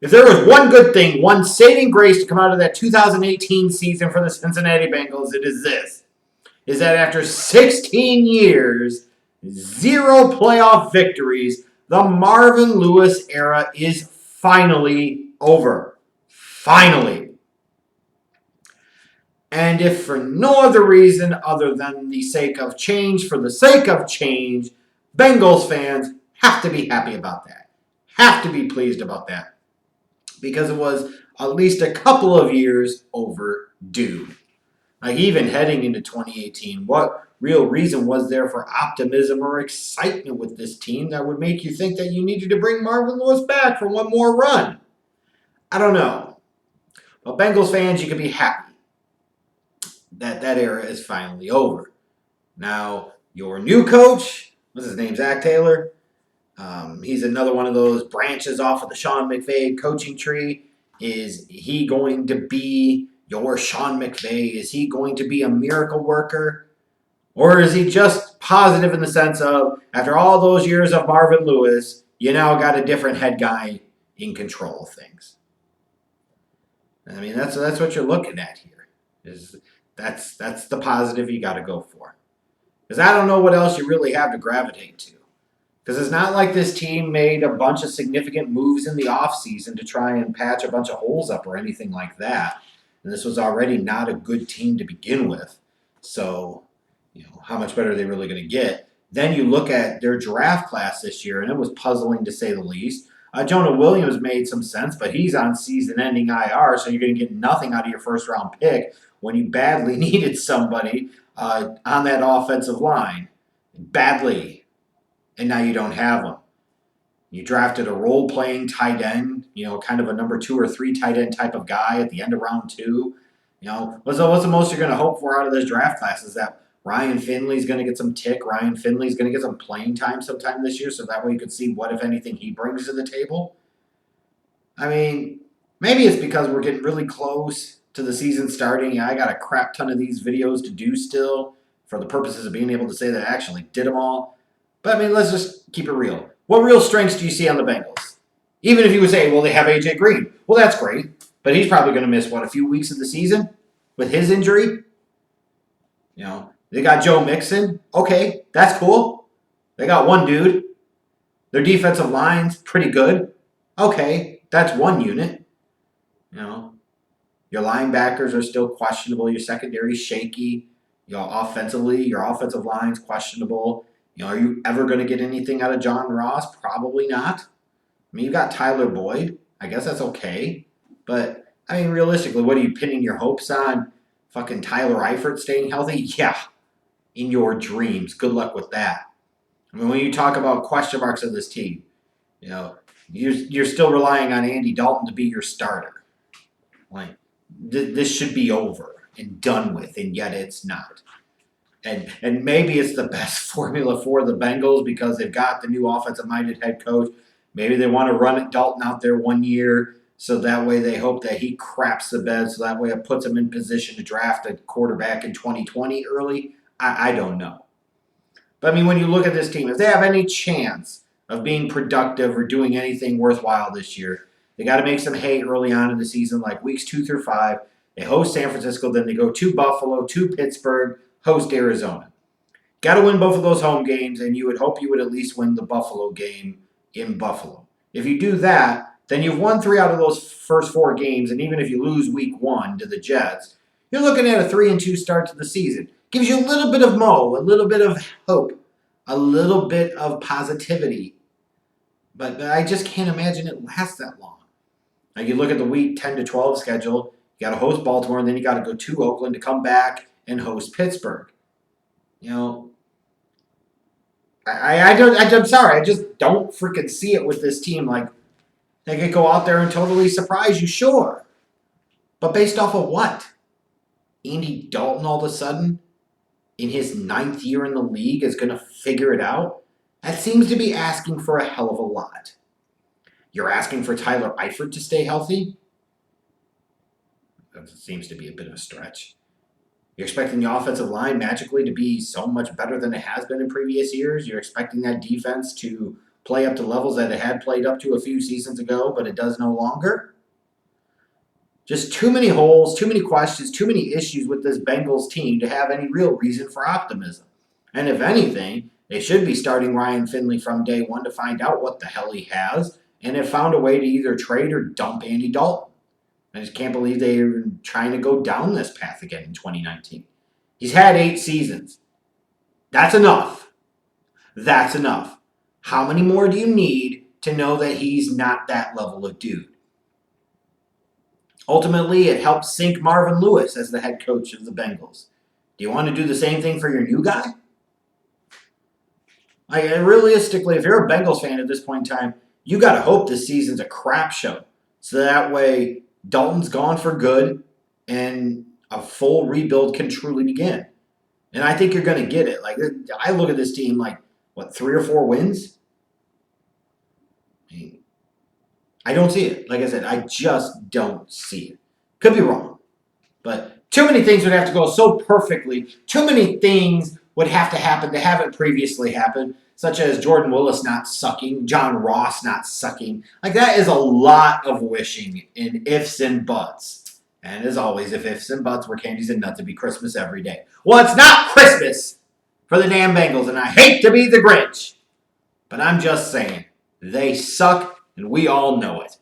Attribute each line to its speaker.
Speaker 1: If there was one good thing, one saving grace to come out of that 2018 season for the Cincinnati Bengals, it is this. Is that after 16 years, 0 playoff victories, the Marvin Lewis era is finally over. Finally. And if for no other reason other than the sake of change, for the sake of change, Bengals fans have to be happy about that. Have to be pleased about that. Because it was at least a couple of years overdue. Like even heading into 2018, what real reason was there for optimism or excitement with this team that would make you think that you needed to bring Marvin Lewis back for one more run? I don't know. But Bengals fans, you can be happy that era is finally over. Now, your new coach, what's his name, Zach Taylor? He's another one of those branches off of the Sean McVay coaching tree. Is he going to be your Sean McVay? Is he going to be a miracle worker? Or is he just positive in the sense of, after all those years of Marvin Lewis, you now got a different head guy in control of things? I mean, that's what you're looking at here. That's the positive you got to go for. Because I don't know what else you really have to gravitate to. Because it's not like this team made a bunch of significant moves in the offseason to try and patch a bunch of holes up or anything like that. And this was already not a good team to begin with. So, how much better are they really going to get? Then you look at their draft class this year, and it was puzzling to say the least. Jonah Williams made some sense, but he's on season-ending IR, so you're going to get nothing out of your first-round pick when you badly needed somebody on that offensive line. Badly. And now you don't have them. You drafted a role-playing tight end, kind of a number 2 or 3 tight end type of guy at the end of round 2. What's the most you're going to hope for out of this draft class? Is that Ryan Finley's going to get some tick? Ryan Finley's going to get some playing time sometime this year, so that way you could see what, if anything, he brings to the table? I mean, maybe it's because we're getting really close to the season starting. I got a crap ton of these videos to do still for the purposes of being able to say that I actually did them all. But, I mean, let's just keep it real. What real strengths do you see on the Bengals? Even if you would say, well, they have A.J. Green. Well, that's great. But he's probably going to miss, a few weeks of the season with his injury? They got Joe Mixon. Okay, that's cool. They got one dude. Their defensive line's pretty good. Okay, that's one unit. Your linebackers are still questionable. Your secondary's shaky. Offensively, your offensive line's questionable. Are you ever going to get anything out of John Ross? Probably not. I mean, you got Tyler Boyd. I guess that's okay. But, I mean, realistically, what are you pinning your hopes on? Fucking Tyler Eifert staying healthy? Yeah. In your dreams. Good luck with that. I mean, when you talk about question marks of this team, you're still relying on Andy Dalton to be your starter. Like, this should be over and done with, and yet it's not. And maybe it's the best formula for the Bengals because they've got the new offensive-minded head coach. Maybe they want to run Dalton out there 1 year so that way they hope that he craps the bed so that way it puts them in position to draft a quarterback in 2020 early. I don't know. But, I mean, when you look at this team, if they have any chance of being productive or doing anything worthwhile this year, they got to make some hay early on in the season, like weeks 2 through 5. They host San Francisco, then they go to Buffalo, to Pittsburgh, host Arizona. Got to win both of those home games, and you would hope you would at least win the Buffalo game in Buffalo. If you do that, then you've won 3 out of those first 4 games, and even if you lose week 1 to the Jets, you're looking at a 3-2 start to the season. Gives you a little bit of a little bit of hope, a little bit of positivity. But I just can't imagine it lasts that long. Like you look at the week 10 to 12 schedule, you got to host Baltimore, and then you got to go to Oakland to come back and host Pittsburgh. I'm sorry, I just don't freaking see it with this team. Like, they could go out there and totally surprise you, sure. But based off of what? Andy Dalton all of a sudden, in his 9th year in the league, is going to figure it out? That seems to be asking for a hell of a lot. You're asking for Tyler Eifert to stay healthy? That seems to be a bit of a stretch. You're expecting the offensive line magically to be so much better than it has been in previous years. You're expecting that defense to play up to levels that it had played up to a few seasons ago, but it does no longer. Just too many holes, too many questions, too many issues with this Bengals team to have any real reason for optimism. And if anything, they should be starting Ryan Finley from day one to find out what the hell he has and have found a way to either trade or dump Andy Dalton. I just can't believe they're trying to go down this path again in 2019. He's had 8 seasons. That's enough. That's enough. How many more do you need to know that he's not that level of dude? Ultimately, it helps sink Marvin Lewis as the head coach of the Bengals. Do you want to do the same thing for your new guy? Realistically, if you're a Bengals fan at this point in time, you got to hope this season's a crap show. So that way, Dalton's gone for good and a full rebuild can truly begin. And I think you're going to get it. I look at this team like, 3 or 4 wins? I don't see it. Like I said, I just don't see it. Could be wrong. But too many things would have to go so perfectly. Too many things would have to happen that haven't previously happened, such as Jordan Willis not sucking, John Ross not sucking. That is a lot of wishing in ifs and buts. And as always, if ifs and buts were candies and nuts, it'd be Christmas every day. Well, it's not Christmas for the damn Bengals, and I hate to be the Grinch. But I'm just saying, they suck, and we all know it.